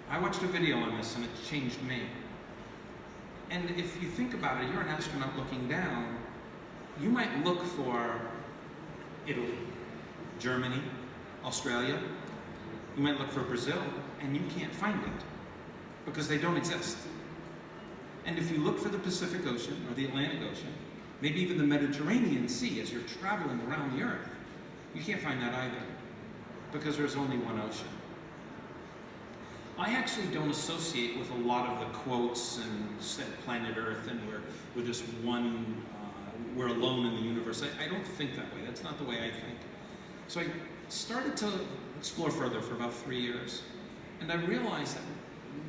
I watched a video on this and it changed me. And if you think about it, you're an astronaut looking down, you might look for Italy, Germany, Australia, you might look for Brazil, and you can't find it because they don't exist. And if you look for the Pacific Ocean or the Atlantic Ocean, maybe even the Mediterranean Sea as you're traveling around the Earth, you can't find that either because there's only one ocean. I actually don't associate with a lot of the quotes and said planet Earth and we're just one, we're alone in the universe. I don't think that way. That's not the way I think. So I started to explore further for about 3 years, and I realized that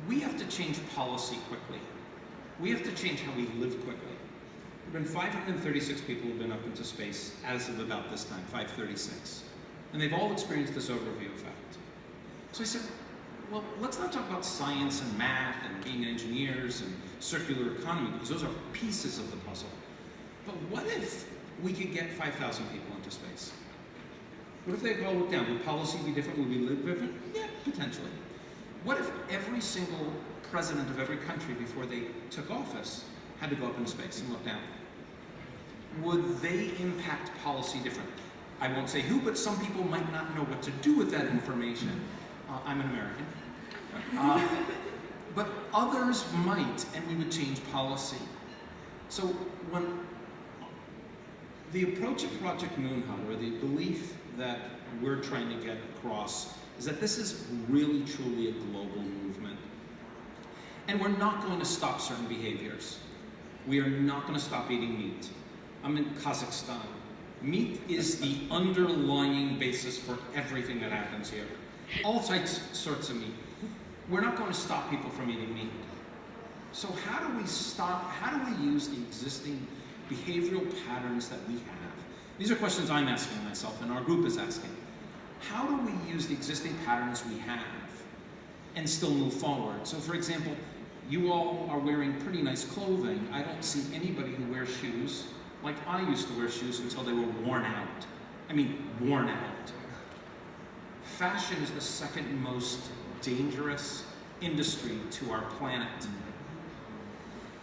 we have to change policy quickly. We have to change how we live quickly. There have been 536 people who've been up into space as of about this time, 536. And they've all experienced this overview effect. So I said, well, let's not talk about science and math and being engineers and circular economy, because those are pieces of the puzzle. But what if we could get 5,000 people into space? What if they all look down? Would policy be different? Would we live different? Yeah, potentially. What if every single president of every country before they took office had to go up into space and look down? Would they impact policy differently? I won't say who, but some people might not know what to do with that information. I'm an American. But others might, and we would change policy. So when the approach of Project Moonhut, or the belief that we're trying to get across, is that this is really truly a global movement. And we're not going to stop certain behaviors. We are not going to stop eating meat. I'm in Kazakhstan. Meat is the underlying basis for everything that happens here. All sorts of meat. We're not going to stop people from eating meat. So how do we use the existing behavioral patterns that we have? These are questions I'm asking myself and our group is asking. How do we use the existing patterns we have and still move forward? So for example, you all are wearing pretty nice clothing. I don't see anybody who wears shoes like I used to wear shoes until they were worn out. I mean, worn out. Fashion is the second most dangerous industry to our planet.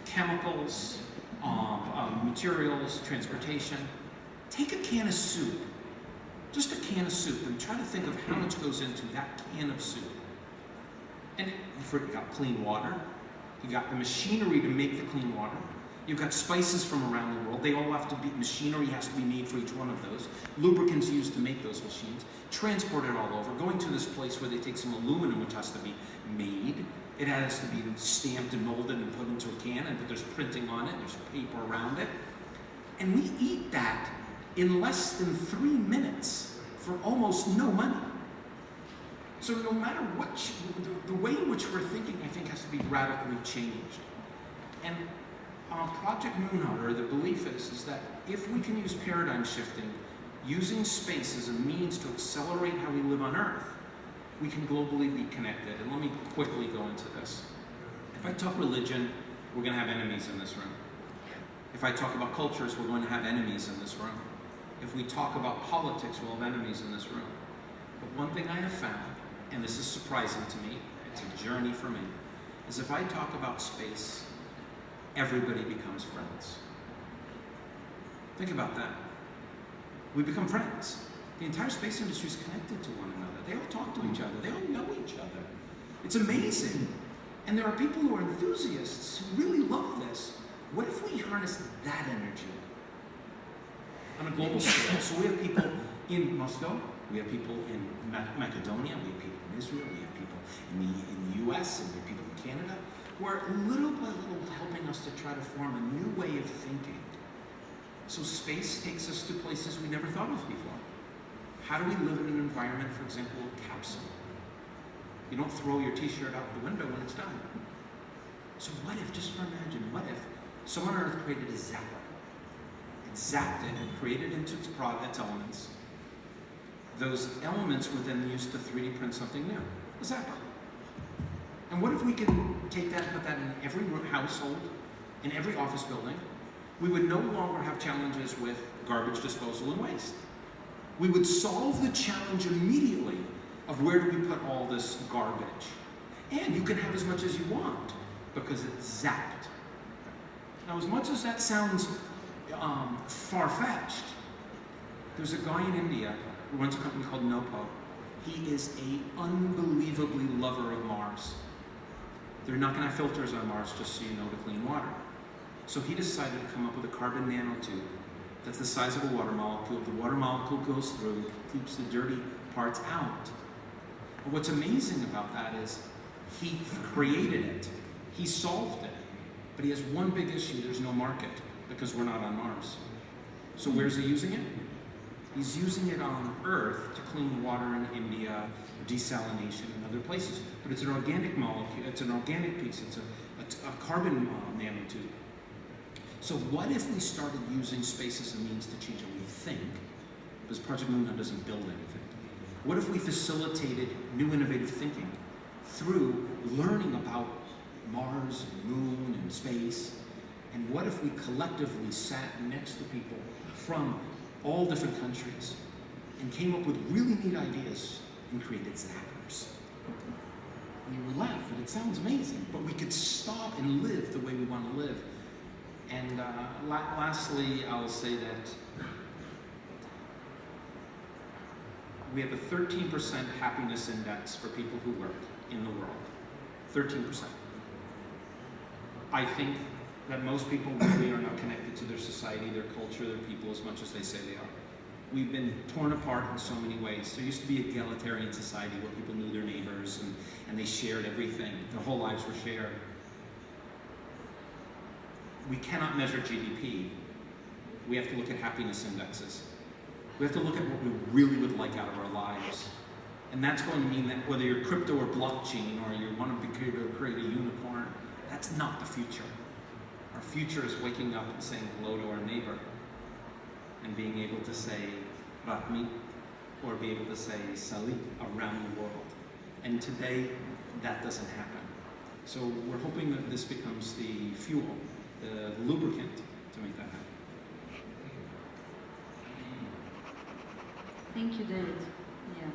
Chemicals, materials, transportation. Take a can of soup, just a can of soup, and try to think of how much goes into that can of soup. And you've got clean water, you got the machinery to make the clean water, you've got spices from around the world, they all have to be, machinery has to be made for each one of those, lubricants used to make those machines, transported all over, going to this place where they take some aluminum which has to be made, it has to be stamped and molded and put into a can, but there's printing on it, there's paper around it, and we eat that in less than 3 minutes for almost no money. So no matter what, the way in which we're thinking, I think, has to be radically changed. And Project Moonhut, or the belief is that if we can use paradigm shifting, using space as a means to accelerate how we live on Earth, we can globally be connected. And let me quickly go into this. If I talk religion, we're going to have enemies in this room. If I talk about cultures, we're going to have enemies in this room. If we talk about politics, we'll have enemies in this room. But one thing I have found, and this is surprising to me, it's a journey for me, is if I talk about space, everybody becomes friends. Think about that. We become friends. The entire space industry is connected to one another. They all talk to each other. They all know each other. It's amazing. And there are people who are enthusiasts who really love this. What if we harness that energy on a global scale? So we have people in Moscow, we have people in Macedonia, we have people in Israel, we have people in the US, and we have people in Canada, who are little by little helping us to try to form a new way of thinking. So space takes us to places we never thought of before. How do we live in an environment, for example, a capsule? You don't throw your t-shirt out the window when it's done. So what if, just for imagine, what if someone on Earth created a zapper? It zapped it and created into its elements. Those elements were then used to 3D print something new, a zapper. And what if we could take that and put that in every household, in every office building? We would no longer have challenges with garbage disposal and waste. We would solve the challenge immediately of where do we put all this garbage. And you can have as much as you want because it's zapped. Now, as much as that sounds far-fetched, there's a guy in India who runs a company called Nopo. He is an unbelievably lover of Mars. They're not going to have filters on Mars, just so you know, to clean water. So he decided to come up with a carbon nanotube that's the size of a water molecule. The water molecule goes through, keeps the dirty parts out. But what's amazing about that is he created it, he solved it, but he has one big issue: there's no market because we're not on Mars. So where's he using it? He's using it on Earth to clean water in India, desalination, and other places. But it's an organic molecule, it's an organic piece, it's a carbon nanotube. So what if we started using space as a means to change how we think? Because Project Luna doesn't build anything. What if we facilitated new innovative thinking through learning about Mars and Moon and space? And what if we collectively sat next to people from all different countries and came up with really neat ideas and created zappers? You would laugh, but it sounds amazing. But we could stop and live the way we want to live. And lastly, I'll say that we have a 13% happiness index for people who work in the world. 13%. I think that most people really are not connected to their society, their culture, their people as much as they say they are. We've been torn apart in so many ways. There used to be an egalitarian society where people knew their neighbors and they shared everything. Their whole lives were shared. We cannot measure GDP. We have to look at happiness indexes. We have to look at what we really would like out of our lives. And that's going to mean that whether you're crypto or blockchain or you want to create a unicorn, that's not the future. Our future is waking up and saying hello to our neighbor and being able to say Rahmi or be able to say Sali around the world. And today, that doesn't happen. So we're hoping that this becomes the fuel, the lubricant to make that happen. Thank you, David. Yeah.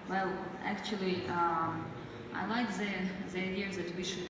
Well, actually, I like the idea that we should